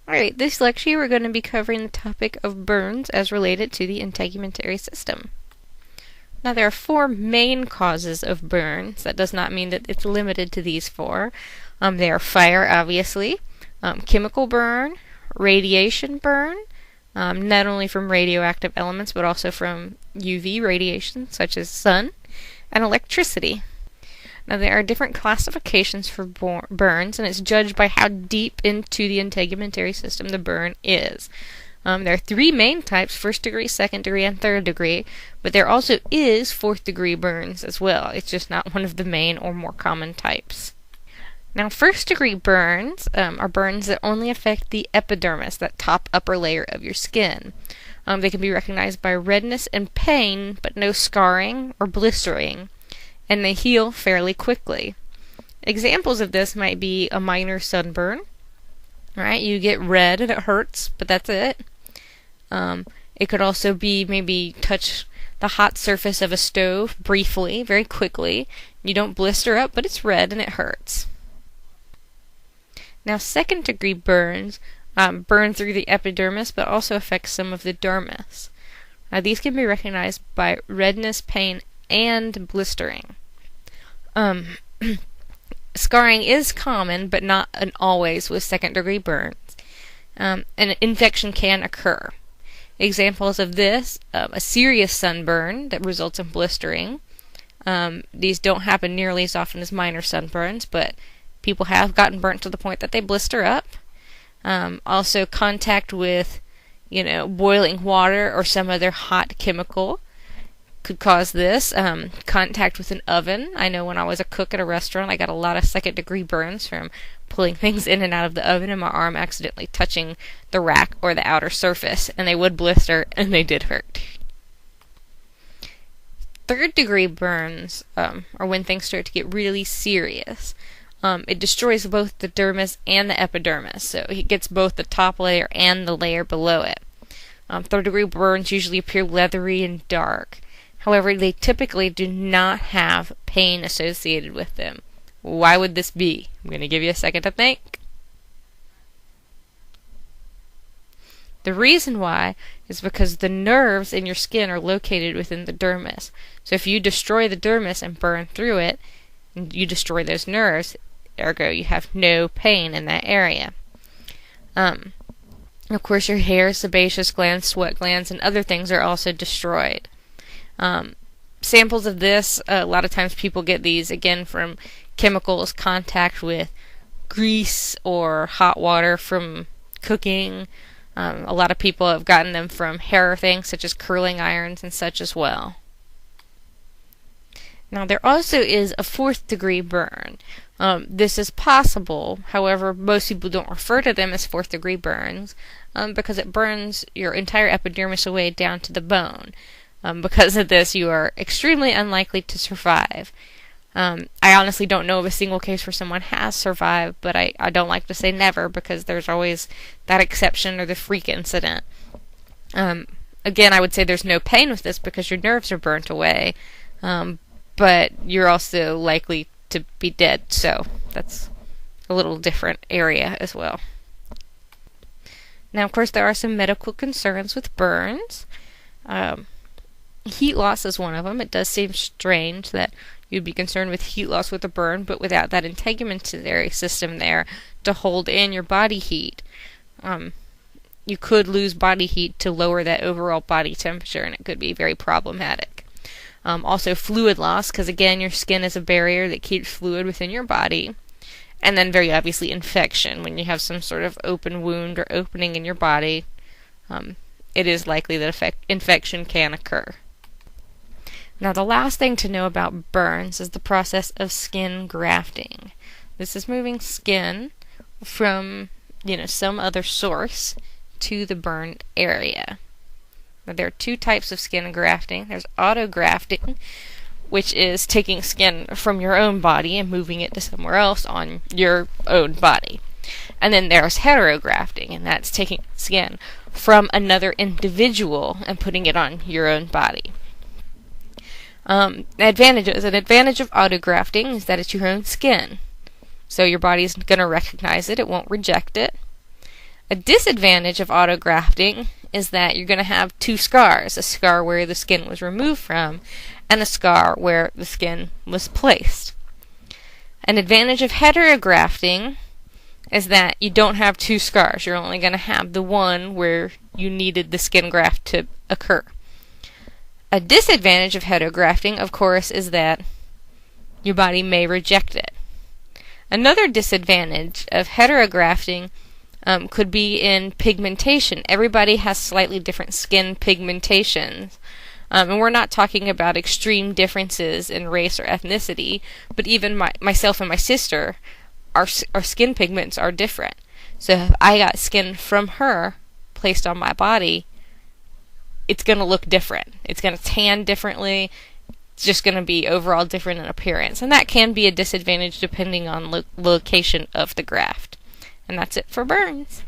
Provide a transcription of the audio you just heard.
Alright, this lecture we're going to be covering the topic of burns as related to the integumentary system. Now there are four main causes of burns. That does not mean that it's limited to these four. They are fire, obviously, chemical burn, radiation burn, not only from radioactive elements but also from UV radiation such as sun, and electricity. Now there are different classifications for burns, and it's judged by how deep into the integumentary system the burn is. There are three main types: first degree, second degree, and third degree, but there also is fourth degree burns as well. It's just not one of the main or more common types. Now first degree burns are burns that only affect the epidermis, that top upper layer of your skin. They can be recognized by redness and pain, but no scarring or blistering, and they heal fairly quickly. Examples of this might be a minor sunburn. Right, you get red and it hurts, but that's it. It could also be maybe touch the hot surface of a stove briefly, very quickly. You don't blister up, but it's red and it hurts. Now second degree burns burn through the epidermis, but also affect some of the dermis. Now these can be recognized by redness, pain, and blistering. Scarring is common, but not always with second degree burns. An infection can occur. Examples of this: a serious sunburn that results in blistering. These don't happen nearly as often as minor sunburns, but people have gotten burnt to the point that they blister up. Also contact with, boiling water or some other hot chemical could cause this. Contact with an oven. I know when I was a cook at a restaurant, I got a lot of second degree burns from pulling things in and out of the oven and my arm accidentally touching the rack or the outer surface, and they would blister and they did hurt. Third degree burns are when things start to get really serious. It destroys both the dermis and the epidermis, so it gets both the top layer and the layer below it. Third degree burns usually appear leathery and dark. However, they typically do not have pain associated with them. Why would this be? I'm going to give you a second to think. The reason why is because the nerves in your skin are located within the dermis. So if you destroy the dermis and burn through it, you destroy those nerves, ergo you have no pain in that area. Of course, your hair, sebaceous glands, sweat glands, and other things are also destroyed. Samples of this, a lot of times people get these again from chemicals, contact with grease or hot water from cooking. A lot of people have gotten them from hair things such as curling irons and such as well. Now there also is a fourth degree burn. This is possible, however most people don't refer to them as fourth degree burns because it burns your entire epidermis away down to the bone. Because of this, you are extremely unlikely to survive. I honestly don't know of a single case where someone has survived, but I don't like to say never because there's always that exception or the freak incident. Again, I would say there's no pain with this because your nerves are burnt away, but you're also likely to be dead, so that's a little different area as well. Now, of course, there are some medical concerns with burns. Heat loss is one of them. It does seem strange that you'd be concerned with heat loss with a burn, but without that integumentary system there to hold in your body heat, you could lose body heat to lower that overall body temperature, and it could be very problematic. Also fluid loss, because again, your skin is a barrier that keeps fluid within your body. And then very obviously infection. When you have some sort of open wound or opening in your body, it is likely that infection can occur. Now the last thing to know about burns is the process of skin grafting. This is moving skin from, some other source to the burned area. Now, there are two types of skin grafting. There's autografting, which is taking skin from your own body and moving it to somewhere else on your own body. And then there's heterografting, and that's taking skin from another individual and putting it on your own body. Advantages. An advantage of autografting is that it's your own skin. So your body is going to recognize it. It won't reject it. A disadvantage of autografting is that you're going to have two scars, a scar where the skin was removed from and a scar where the skin was placed. An advantage of heterografting is that you don't have two scars. You're only going to have the one where you needed the skin graft to occur. A disadvantage of heterografting, of course, is that your body may reject it. Another disadvantage of heterografting could be in pigmentation. Everybody has slightly different skin pigmentations. And we're not talking about extreme differences in race or ethnicity, but even myself and my sister, our skin pigments are different. So if I got skin from her placed on my body, it's going to look different. It's going to tan differently. It's just going to be overall different in appearance. And that can be a disadvantage depending on location of the graft. And that's it for burns.